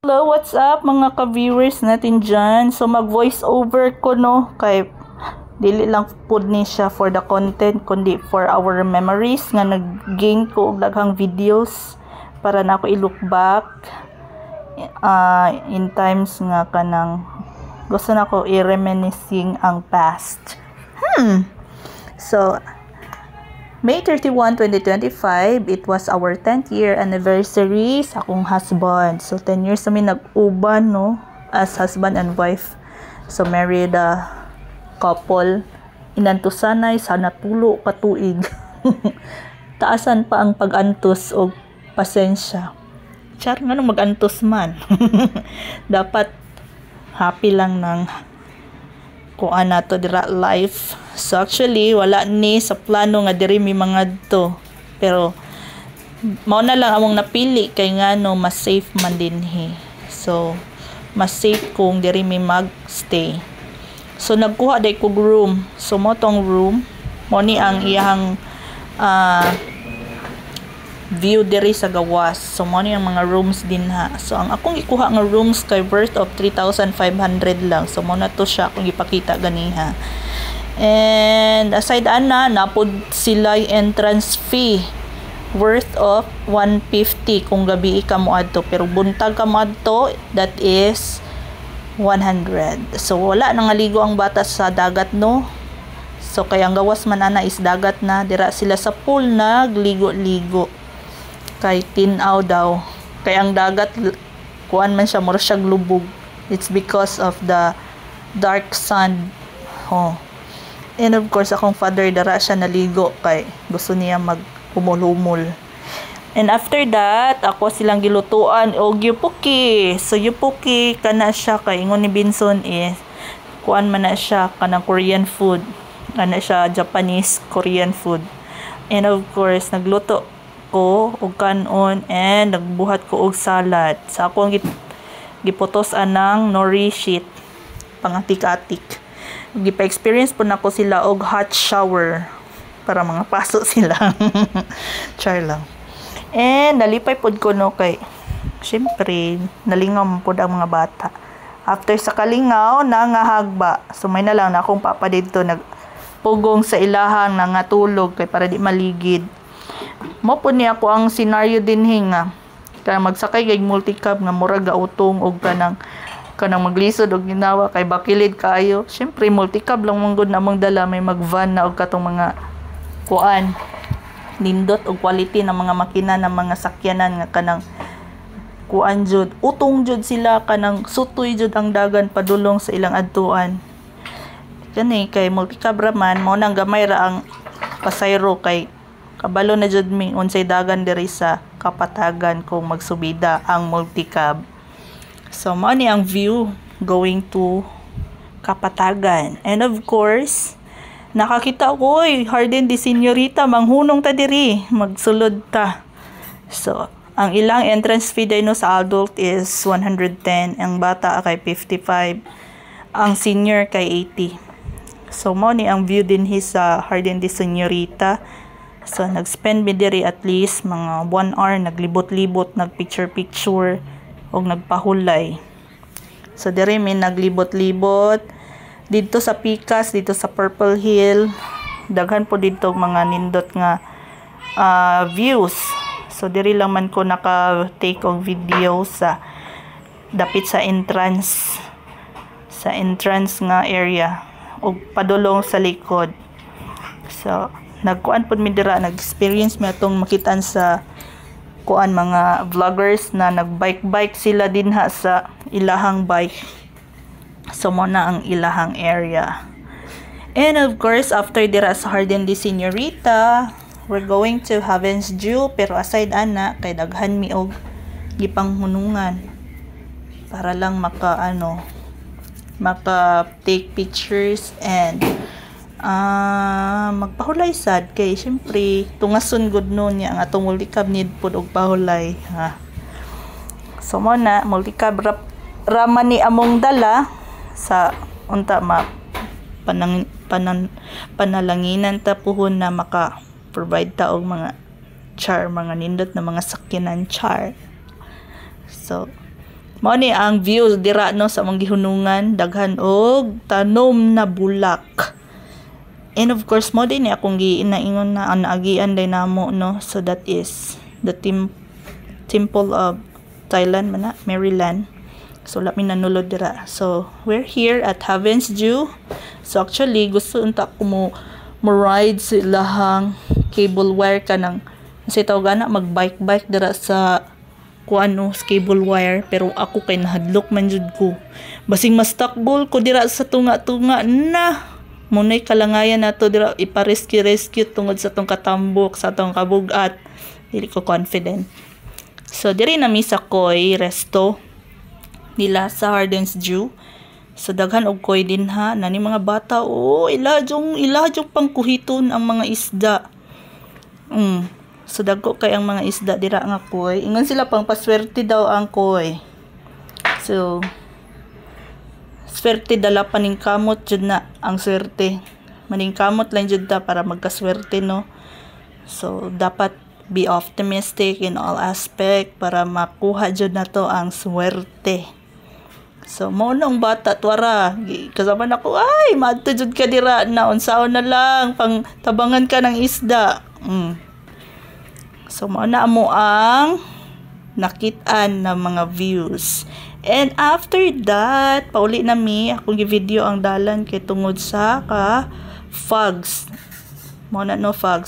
Hello, what's up mga ka-viewers natin dyan? So mag-voice over ko no, kay dili lang pud ni siya for the content kundi for our memories nga nag-gain ko og daghang videos para na ako i-look back in times nga kanang gusto na ko i-reminiscing ang past. So May 31, 2025, it was our 10th year anniversary sa akong husband. So 10 years kami nag-uban no, as husband and wife. So married couple. Inantusanay sana tulo ka tuig. Taasan pa ang pag-antos o pasensya. Char nga nung mag-antos man. Dapat happy lang ng kuan nato dira life. So actually wala ni sa plano nga diri mi mga to, pero mao na lang among napili kay ngano mas safe man dinhi. So mas safe kung diri mi magstay. So nagkuha day kog room. So mo tong room mo ni ang iyang view diri sa gawas. So mo ni ang mga rooms din ha. So ang akong ikuha nga rooms kay worth of 3,500 lang. So mo na to siya kung ipakita ganiha. And aside ana napod sila entrance fee worth of 150 kung gabi ka mo adto, pero buntag ka mo adto that is 100. So wala nang aligo ang bata sa dagat no. So kaya ang gawas man ana is dagat na, dira sila sa pool nagligo-ligo. Kay tinaw daw. Kay ang dagat kuan man siya mura siya lubog. It's because of the dark sand. And of course akong father dara siya naligo kay gusto niya maghumol-humol. And after that ako silang gilutuan og yupuki. So yupuki kana siya kay ingon ni Binson is kuan man na siya kanang Korean food. Kana siya Japanese Korean food. And of course nagluto ko og kanon and nagbuhat ko og salad. Sa akong giputos anang nori sheet pangatik-atik. Gipa-experience po na ko sila og hot shower para mga paso sila. Char lang. And nalipay pod ko no kay syempre nalingaw pod ang mga bata. After sa kalingaw nangahagba. So may na lang na akong papa dito nagpugong sa ilahang nangatulog kay para di maligid. Mo po ni ako ang scenario din hinga. Kaya magsakay kay multicab nga murag gautong og kanang maglisod og ginawa kay bakilid kaayo. Syempre multicab lang mong gud namong dala, may magvan na og katong mga kuan nindot og quality ng mga makina ng mga sakyanan nga kanang kuan jud utong jud sila, kanang sutoy jud ang dagan padulong sa ilang adtuan. Kani kay multicab ra man mao nang gamay ra ang pasayro kay kabalo na jud mi unsay dagan diri sa Kapatagan kung magsubida ang multicab. So, mao ni ang view going to Kapatagan. And of course, nakakita ko, Jardín de Señorita, manghunong ta diri, magsulod ta. So, ang ilang entrance fee dino sa adult is 110, ang bata kay 55, ang senior kay 80. So, mao ni ang view din sa Jardín de Señorita. So, nag-spend mi diri at least mga 1 hour, naglibot-libot, nagpicture-picture, og nagpahulay. So diri mi naglibot-libot dito sa Picas, dito sa Purple Hill. Daghan po dito mga nindot nga views. So diri lang man ko naka-take og video sa dapit sa entrance nga area og padulong sa likod. So nagkuan pud mi dira, nag-experience mi atong makitaan sa kuan mga vloggers na nagbike sila dinha sa ilahang bike. So mo na ang ilahang area. And of course after dira sa Jardín de Señorita, we're going to Heaven's Dew, pero aside ana kay daghan mi og gipanghunungan para lang maka take pictures and magpahulay sad kay syempre tungason gud nun niya ang atong multicab need pud og pahulay ha. So mo na multicab raman ni among dala sa unta panalanginan ta puhon na maka provide ta og mga char, mga nindot na mga sakyanan char. So Mao ni ang views dira no sa mga gihunungan, daghan og tanom na bulak. And of course mo din akong giinaingon na anaagian day namo no. So that is the Temple of Thailand mana, Maryland. So lami nanulod dira. So we're here at Heaven's Dew. So actually gusto unta ko mo ride sa ilahang cable wire kanang sa tawag na mag-bike dira sa kuano cable wire, pero ako kay nahadlok man jud ko. Basing mas takbol ko dira sa tunga-tunga na. Munay kalangayan nato dira ipa-rescue tungod sa tong katambok, sa tong kabugat. Dili ko confident. So diri na mi sa Koi resto nila sa Heaven's Dew. So daghan og koy din ha, nani mga bata ilajong pangkuhiton ang mga isda. So dagko kay ang mga isda dira nga koy. Ingon sila pang paswerte daw ang koy. So swerte dala paningkamot jud na ang swerte. Maningkamot lang jud ta para magkaswerte no. So dapat be optimistic in all aspect para makuha jud nato ang swerte. So mo nung bata twara kasama nako ay madto jud ka dira na unsaon na lang pang tabangan ka ng isda. So mo na mo ang nakitaan na mga views. And after that, pauli na mi akong gi-video ang dalan kay tungod sa fogs. Mo na no fogs.